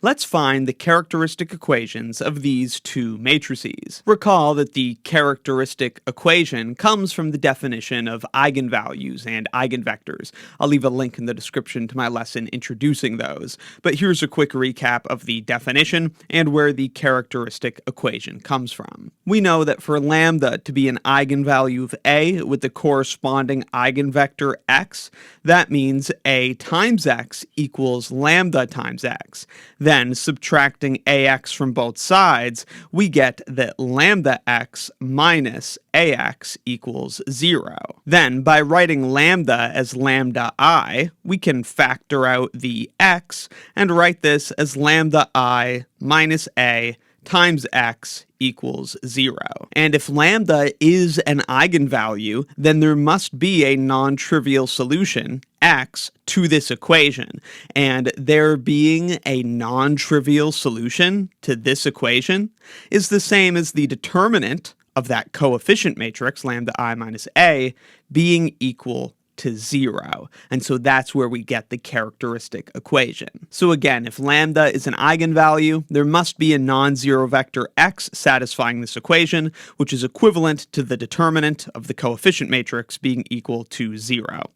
Let's find the characteristic equations of these two matrices. Recall that the characteristic equation comes from the definition of eigenvalues and eigenvectors. I'll leave a link in the description to my lesson introducing those, but here's a quick recap of the definition and where the characteristic equation comes from. We know that for lambda to be an eigenvalue of A with the corresponding eigenvector x, that means A times x equals lambda times x. Then, subtracting ax from both sides, we get that lambda x minus ax equals 0. Then, by writing lambda as lambda I, we can factor out the x and write this as lambda I minus a times x equals 0. And if lambda is an eigenvalue, then there must be a non-trivial solution, x, to this equation. And there being a non-trivial solution to this equation is the same as the determinant of that coefficient matrix, lambda I minus a, being equal to 0. And so that's where we get the characteristic equation. So again, if lambda is an eigenvalue, there must be a non-zero vector x satisfying this equation, which is equivalent to the determinant of the coefficient matrix being equal to 0.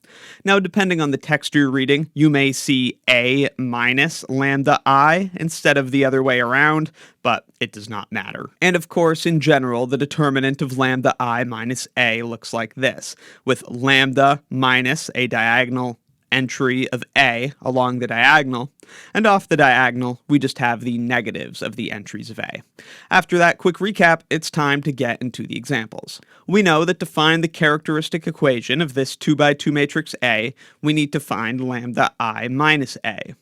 Now, depending on the text you're reading, you may see a minus lambda I instead of the other way around, but it does not matter. And of course, in general, the determinant of lambda I minus a looks like this, with lambda minus a diagonal entry of a along the diagonal, and off the diagonal, we just have the negatives of the entries of a. After that quick recap, it's time to get into the examples. We know that to find the characteristic equation of this 2x2 matrix A, we need to find lambda I minus a.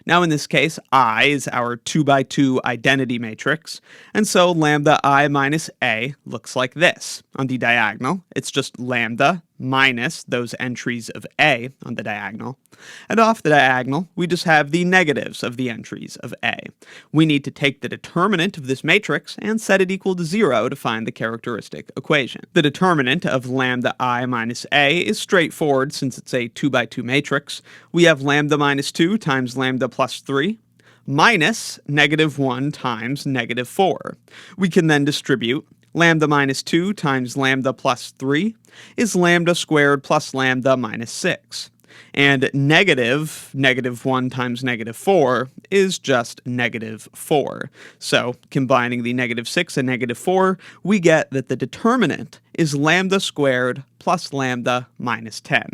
Now in this case, I is our 2x2 identity matrix, and so lambda I minus a looks like this. On the diagonal, it's just lambda minus those entries of a on the diagonal, and off the diagonal, we just have the negatives of the entries of a. We need to take the determinant of this matrix and set it equal to 0 to find the characteristic equation. The determinant of lambda I minus a is straightforward since it's a 2x2 matrix. We have lambda minus 2 times lambda plus 3 minus negative 1 times negative 4. We can then distribute lambda minus 2 times lambda plus 3 is lambda squared plus lambda minus 6. And negative 1 times negative 4 is just negative 4. So, combining the negative 6 and negative 4, we get that the determinant is lambda squared plus lambda minus 10.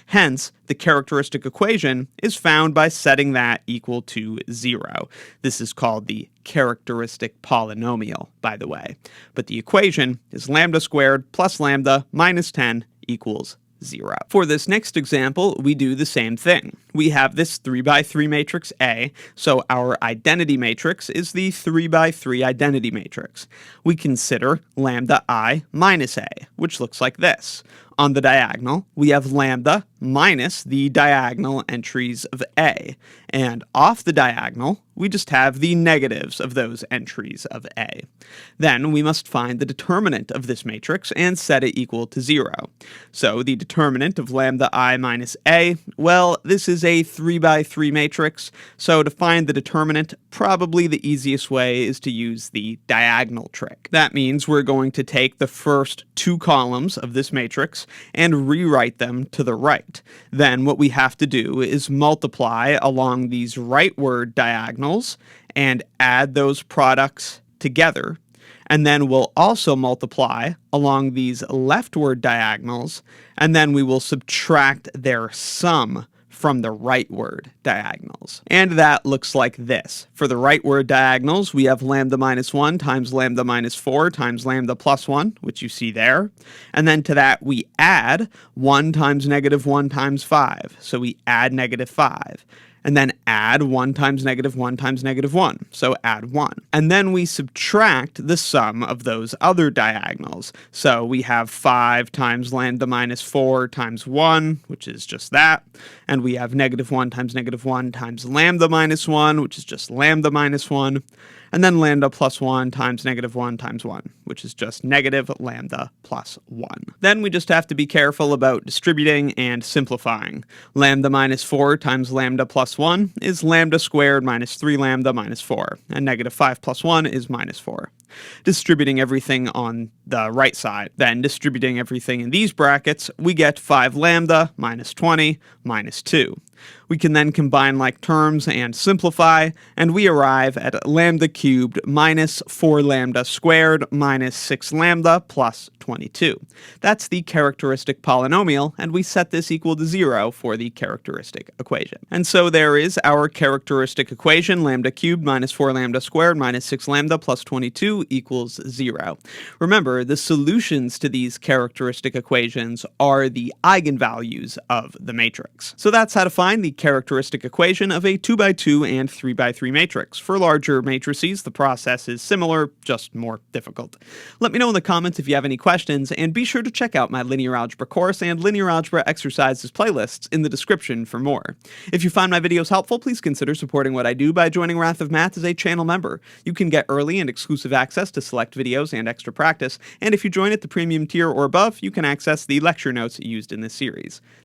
Hence, the characteristic equation is found by setting that equal to 0. This is called the characteristic polynomial, by the way. But the equation is lambda squared plus lambda minus 10 equals 0. For this next example, we do the same thing. We have this 3x3 matrix A, so our identity matrix is the 3x3 identity matrix. We consider lambda I minus a, which looks like this. On the diagonal, we have lambda minus the diagonal entries of a, and off the diagonal, we just have the negatives of those entries of a. Then we must find the determinant of this matrix and set it equal to 0. So the determinant of lambda I minus a, well, this is a 3x3 matrix, so to find the determinant, probably the easiest way is to use the diagonal trick. That means we're going to take the first two columns of this matrix and rewrite them to the right. Then what we have to do is multiply along these rightward diagonals and add those products together. And then we'll also multiply along these leftward diagonals, and then we will subtract their sum from the rightward diagonals. And that looks like this. For the rightward diagonals, we have lambda minus 1 times lambda minus 4 times lambda plus 1, which you see there. And then to that, we add 1 times negative 1 times 5. So we add negative 5. And then add 1 times negative 1 times negative 1, so add 1. And then we subtract the sum of those other diagonals. So we have 5 times lambda minus 4 times 1, which is just that. And we have negative 1 times lambda minus 1, which is just lambda minus 1. And then lambda plus 1 times 1, which is just negative lambda plus 1. Then we just have to be careful about distributing and simplifying. Lambda minus 4 times lambda plus plus 1 is lambda squared minus 3 lambda minus 4, and negative 5 plus 1 is minus 4. Distributing everything on the right side, then distributing everything in these brackets, we get 5 lambda minus 20 minus 2. We can then combine like terms and simplify, and we arrive at lambda cubed minus 4 lambda squared minus 6 lambda plus 22. That's the characteristic polynomial, and we set this equal to 0 for the characteristic equation. And so there is our characteristic equation, lambda cubed minus 4 lambda squared minus 6 lambda plus 22 equals 0. Remember, the solutions to these characteristic equations are the eigenvalues of the matrix. So that's how to find the characteristic equation of a 2x2 and 3x3 matrix. For larger matrices, the process is similar, just more difficult. Let me know in the comments if you have any questions, and be sure to check out my linear algebra course and linear algebra exercises playlists in the description for more. If you find my videos helpful, please consider supporting what I do by joining Wrath of Math as a channel member. You can get early and exclusive access to select videos and extra practice, and if you join at the premium tier or above, you can access the lecture notes used in this series.